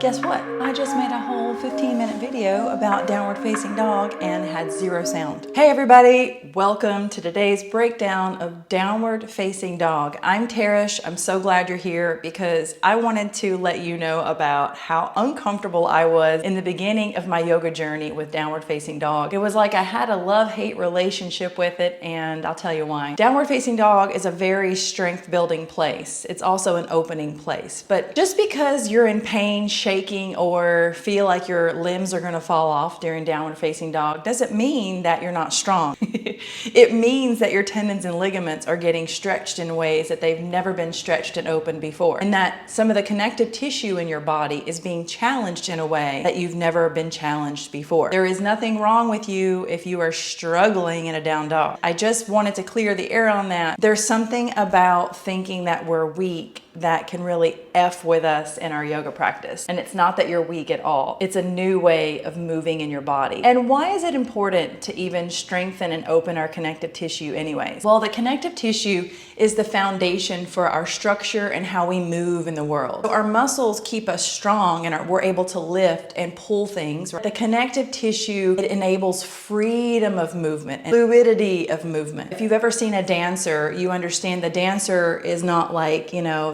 Guess what? I just made a whole 15-minute video about downward facing dog and had zero sound. Hey everybody, welcome to today's breakdown of downward facing dog. I'm Tarish. I'm so glad you're here because I wanted to let you know about how uncomfortable I was in the beginning of my yoga journey with downward facing dog. It was like I had a love-hate relationship with it, and I'll tell you why. Downward facing dog is a very strength building place. It's also an opening place. But just because you're in pain, shaking, or feel like your limbs are gonna fall off during downward facing dog doesn't mean that you're not strong. It means that your tendons and ligaments are getting stretched in ways that they've never been stretched and opened before. And that some of the connective tissue in your body is being challenged in a way that you've never been challenged before. There is nothing wrong with you if you are struggling in a down dog. I just wanted to clear the air on that. There's something about thinking that we're weak that can really F with us in our yoga practice. And it's not that you're weak at all. It's a new way of moving in your body. And why is it important to even strengthen and open our connective tissue anyways? Well, the connective tissue is the foundation for our structure and how we move in the world. So our muscles keep us strong and we're able to lift and pull things. The connective tissue, it enables freedom of movement and fluidity of movement. If you've ever seen a dancer, you understand the dancer is not like,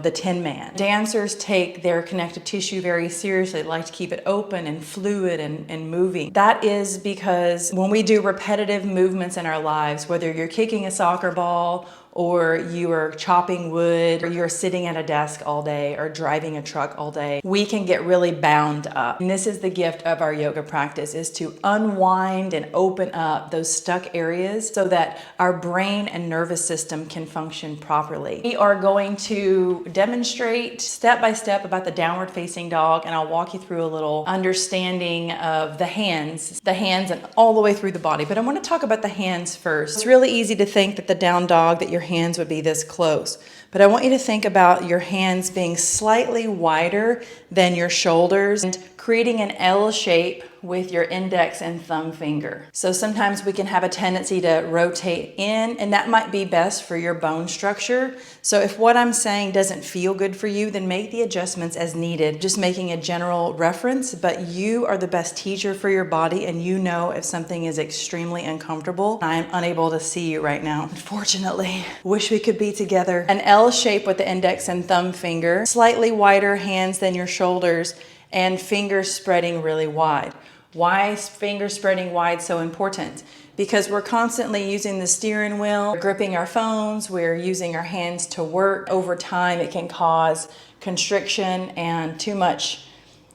the Tin Man. Dancers take their connective tissue very seriously. They like to keep it open and fluid and moving. That is because when we do repetitive movements in our lives, whether you're kicking a soccer ball or you are chopping wood, or you're sitting at a desk all day, or driving a truck all day, we can get really bound up. And this is the gift of our yoga practice, is to unwind and open up those stuck areas so that our brain and nervous system can function properly. We are going to demonstrate step by step about the downward facing dog, and I'll walk you through a little understanding of the hands and all the way through the body. But I want to talk about the hands first. It's really easy to think that the down dog, that your hands would be this close. But I want you to think about your hands being slightly wider than your shoulders and creating an L shape with your index and thumb finger. So sometimes we can have a tendency to rotate in, and that might be best for your bone structure. So if what I'm saying doesn't feel good for you, then make the adjustments as needed. Just making a general reference, but you are the best teacher for your body, and you know if something is extremely uncomfortable. I'm unable to see you right now, unfortunately. Wish we could be together. An L shape with the index and thumb finger, slightly wider hands than your shoulders, and fingers spreading really wide. Why is fingers spreading wide so important? Because we're constantly using the steering wheel, gripping our phones, we're using our hands to work. Over time, it can cause constriction and too much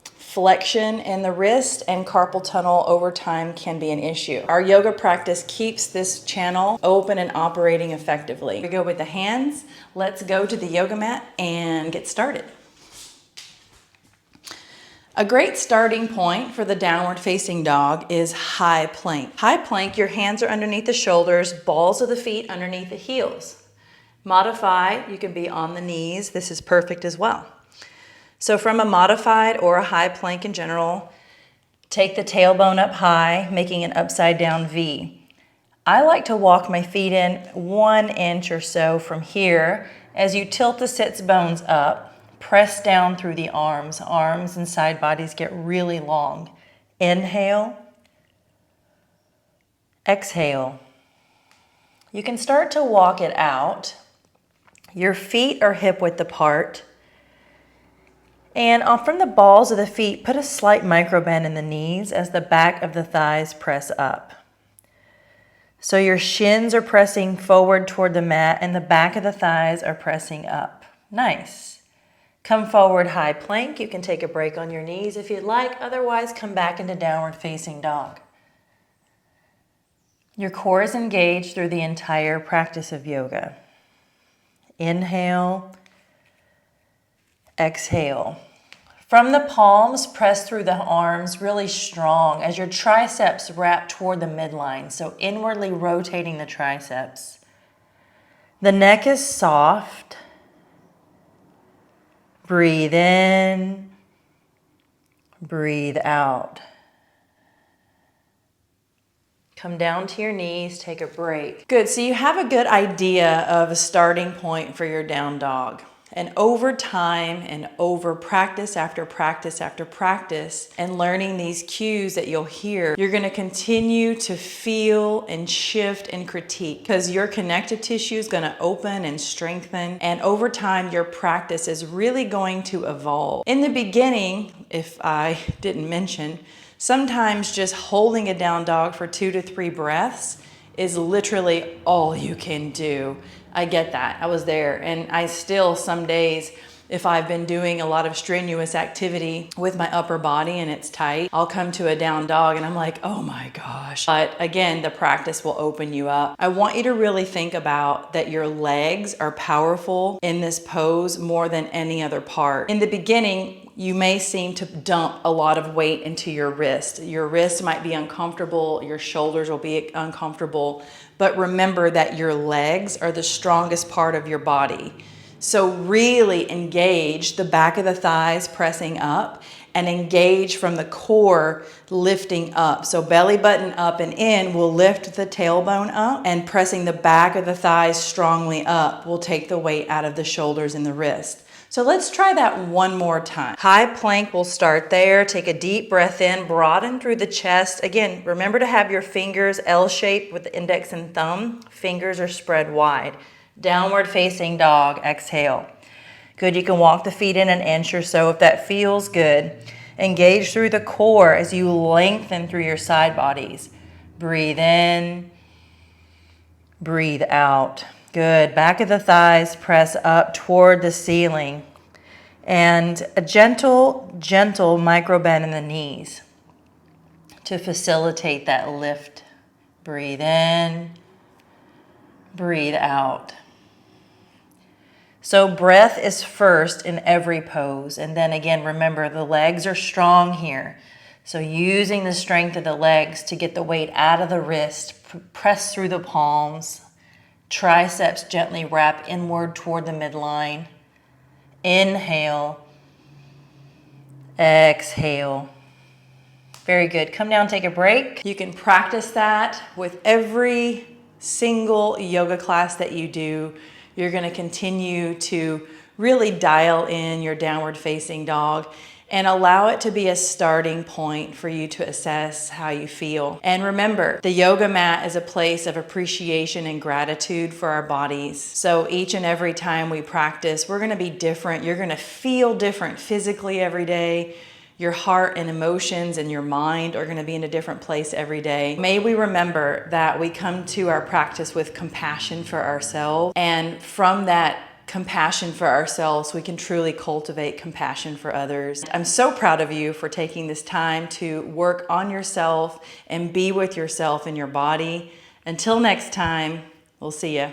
flexion in the wrist, and carpal tunnel over time can be an issue. Our yoga practice keeps this channel open and operating effectively. We go with the hands. Let's go to the yoga mat and get started. A great starting point for the downward facing dog is high plank. High plank, your hands are underneath the shoulders, balls of the feet underneath the heels. Modify, you can be on the knees. This is perfect as well. So from a modified or a high plank in general, take the tailbone up high, making an upside down V. I like to walk my feet in 1 inch or so from here. As you tilt the sits bones up, press down through the arms. Arms and side bodies get really long. Inhale. Exhale. You can start to walk it out. Your feet are hip width apart. And from the balls of the feet, put a slight micro bend in the knees as the back of the thighs press up. So your shins are pressing forward toward the mat and the back of the thighs are pressing up. Nice. Come forward, high plank. You can take a break on your knees if you'd like. Otherwise, come back into downward facing dog. Your core is engaged through the entire practice of yoga. Inhale. Exhale. From the palms, press through the arms really strong as your triceps wrap toward the midline. So inwardly rotating the triceps. The neck is soft. Breathe in, breathe out. Come down to your knees, take a break. Good, so you have a good idea of a starting point for your down dog. And over time and over practice after practice after practice and learning these cues that you'll hear, you're going to continue to feel and shift and critique because your connective tissue is going to open and strengthen. And over time, your practice is really going to evolve. In the beginning, if I didn't mention, sometimes just holding a down dog for 2 to 3 breaths is literally all you can do. I get that. I was there, and I still some days, if I've been doing a lot of strenuous activity with my upper body and it's tight, I'll come to a down dog and I'm like, oh my gosh. But again, the practice will open you up. I want you to really think about that your legs are powerful in this pose more than any other part. In the beginning, you may seem to dump a lot of weight into your wrist. Your wrist might be uncomfortable, your shoulders will be uncomfortable, but remember that your legs are the strongest part of your body. So really engage the back of the thighs pressing up and engage from the core lifting up. So belly button up and in will lift the tailbone up, and pressing the back of the thighs strongly up will take the weight out of the shoulders and the wrist. So let's try that one more time. High plank, we'll start there. Take a deep breath in, broaden through the chest. Again, remember to have your fingers L-shaped with the index and thumb. Fingers are spread wide. Downward facing dog, exhale. Good, you can walk the feet in an inch or so if that feels good. Engage through the core as you lengthen through your side bodies. Breathe in, breathe out. Good, back of the thighs press up toward the ceiling. And a gentle micro bend in the knees to facilitate that lift. Breathe in, breathe out. So breath is first in every pose. And then again, remember the legs are strong here. So using the strength of the legs to get the weight out of the wrist, press through the palms. Triceps gently wrap inward toward the midline. Inhale. Exhale. Very good. Come down, take a break. You can practice that with every single yoga class that you do. You're going to continue to really dial in your downward facing dog and allow it to be a starting point for you to assess how you feel. And remember, the yoga mat is a place of appreciation and gratitude for our bodies. So each and every time we practice, we're gonna be different. You're gonna feel different physically every day. Your heart and emotions and your mind are gonna be in a different place every day. May we remember that we come to our practice with compassion for ourselves, and from that compassion for ourselves, we can truly cultivate compassion for others. I'm so proud of you for taking this time to work on yourself and be with yourself and your body. Until next time, we'll see you.